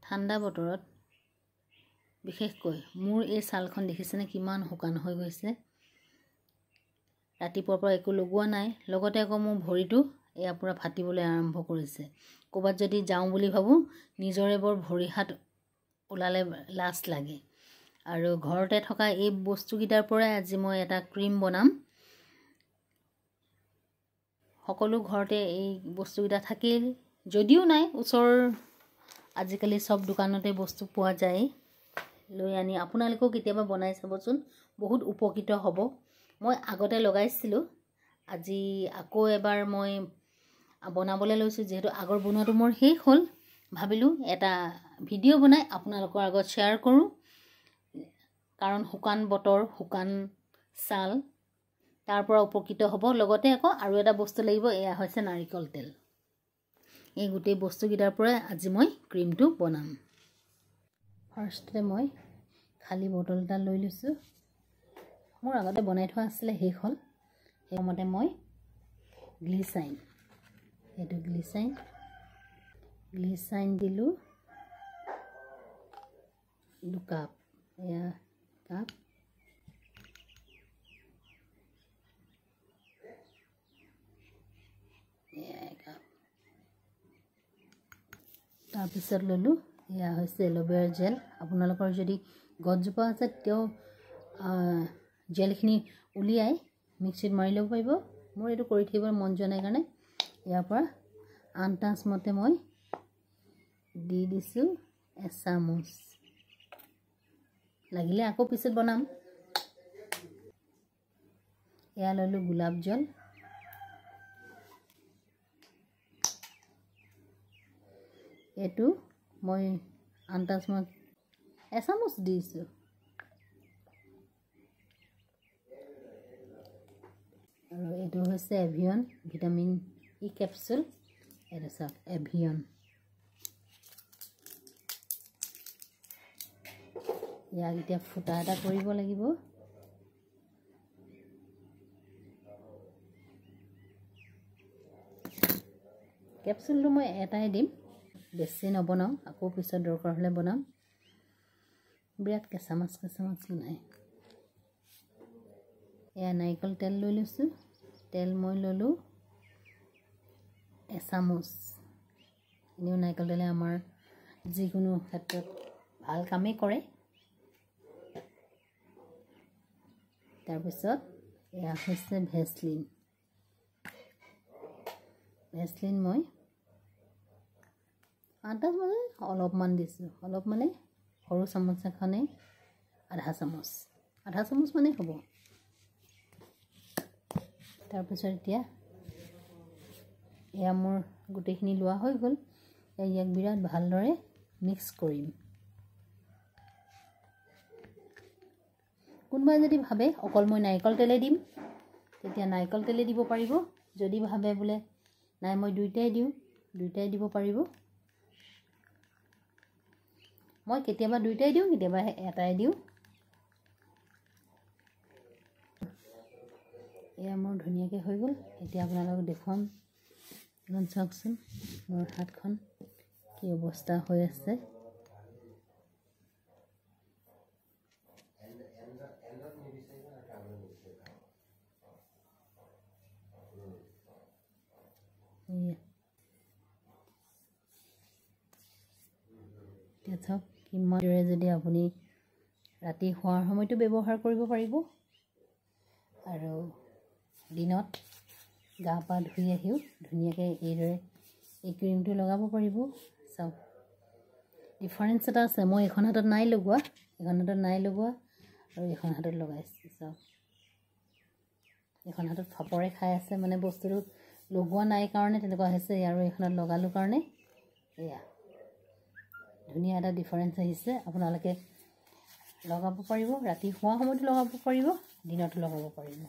ঠাণ্ডা বতৰত বিশেষকৈ মোৰ এই ছালখন দেখিছেনে কিমান শুকান হৈ গৈছে। ৰাতিপুৱাৰ পৰা একো লগোৱা নাই, লগতে আকৌ মোৰ ভৰিটো এয়া পূৰা ফাটিবলৈ আৰম্ভ কৰিছে। ক'ৰবাত যদি যাওঁ বুলি ভাবোঁ নিজৰে বৰ ভৰি হাত ওলালে লাজ লাগে। আৰু ঘৰতে থকা এই বস্তুকেইটাৰ পৰাই আজি মই এটা ক্ৰীম বনাম। সকলো ঘৰতে এই বস্তুকেইটা থাকেই, যদিও নাই ওচৰৰ আজিকালি চব দোকানতে বস্তু পোৱা যায়। লৈ আনি আপোনালোকেও কেতিয়াবা বনাই চাবচোন, বহুত উপকৃত হ'ব। মই আগতে লগাইছিলোঁ, আজি আকৌ এবাৰ মই বনাবলৈ লৈছোঁ। যিহেতু আগৰ বনোৱাটো মোৰ শেষ হ'ল, ভাবিলোঁ এটা ভিডিঅ' বনাই আপোনালোকৰ আগত শ্বেয়াৰ কৰোঁ। কাৰণ শুকান বতৰ, শুকান ছাল, তাৰ পৰা উপকৃত হ'ব। লগতে আকৌ আৰু এটা বস্তু লাগিব, এয়া হৈছে নাৰিকল তেল। এই গোটেই বস্তুকেইটাৰ পৰাই আজি মই ক্ৰীমটো বনাম। ফাৰ্ষ্টতে মই খালী বটল এটা লৈ লৈছোঁ। মোৰ আগতে বনাই থোৱা আছিলে, শেষ হ'ল। সেইমতে মই গ্লিচাইন, এইটো গ্লিচাইন দিলোঁ 2 কাপ। এয়া কাপ, তাৰপিছত ল'লোঁ এয়া হৈছে এল'ভেৰা জেল। আপোনালোকৰ যদি গছজোপা আছে তেতিয়াও জেলখিনি উলিয়াই মিক্সিত মাৰি ল'ব পাৰিব। মোৰ এইটো কৰি থাকিব মন যোৱা নাই কাৰণে ইয়াৰ পৰা আন্দাজমতে মই দি দিছোঁ এচামুচ। লাগিলে আকৌ পিছত বনাম। এয়া ল'লোঁ গোলাপ জল, এইটো মই আন্দাজমতে এচামুচ দিছোঁ। আৰু এইটো হৈছে এভিয়ন ভিটামিন ই কেপচুল। এইটো চাওক এভিয়ন। ইয়াক এতিয়া ফুটা এটা কৰিব লাগিব। কেপচুলটো মই এটাই দিম, বেছি নবনাওঁ, আকৌ পিছত দৰকাৰ হ'লে বনাম। বিৰাট কেঁচা মাছ নাই। এয়া নাৰিকল তেল লৈ লৈছোঁ। তেল মই ল'লোঁ এচামুচ। এনেও নাৰিকল তেলে আমাৰ যিকোনো ক্ষেত্ৰত ভাল কামেই কৰে। তাৰপিছত এয়া হৈছে ভেচলিন। মই আন্দাজমতে অলপমান দিছোঁ, অলপ মানে সৰু চামুচ এখনে আধা চামুচ মানে হ'ব। তাৰপিছত এতিয়া এয়া মোৰ গোটেইখিনি লোৱা হৈ গ'ল। ইয়াক বিৰাট ভালদৰে মিক্স কৰিম। কোনোবাই যদি ভাবে অকল মই নাৰিকল তেলে দিম, তেতিয়া নাৰিকল তেলে দিব পাৰিব। যদি ভাবে বোলে নাই মই দুইটাই দিওঁ, দুইটাই দিব পাৰিব। মই কেতিয়াবা দুইটাই দিওঁ, কেতিয়াবা এটাই দিওঁ। এয়া মোৰ ধুনীয়াকৈ হৈ গ'ল। এতিয়া আপোনালোকক দেখুৱাম। চাওকচোন মোৰ হাতখন কি অৱস্থা হৈ আছে। এতিয়া চাওক কিমান দৰে যদি আপুনি ৰাতি শোৱাৰ সময়তো ব্যৱহাৰ কৰিব পাৰিব, আৰু দিনত গা পা ধুই আহিও ধুনীয়াকৈ এইদৰে এই ক্ৰীমটো লগাব পাৰিব। চাওক ডিফাৰেঞ্চ এটা আছে। মই এখন হাতত নাই লগোৱা, আৰু এখন হাতত লগাইছোঁ। চাওক এখন হাতত ফাপৰে খাই আছে, মানে বস্তুটো লগোৱা নাই কাৰণে তেনেকুৱা হৈছে, আৰু এইখনত লগালোঁ কাৰণে এয়া ধুনীয়া এটা ডিফাৰেঞ্চ আহিছে। আপোনালোকে লগাব পাৰিব, ৰাতি শোৱা সময়তো লগাব পাৰিব, দিনতো লগাব পাৰিব।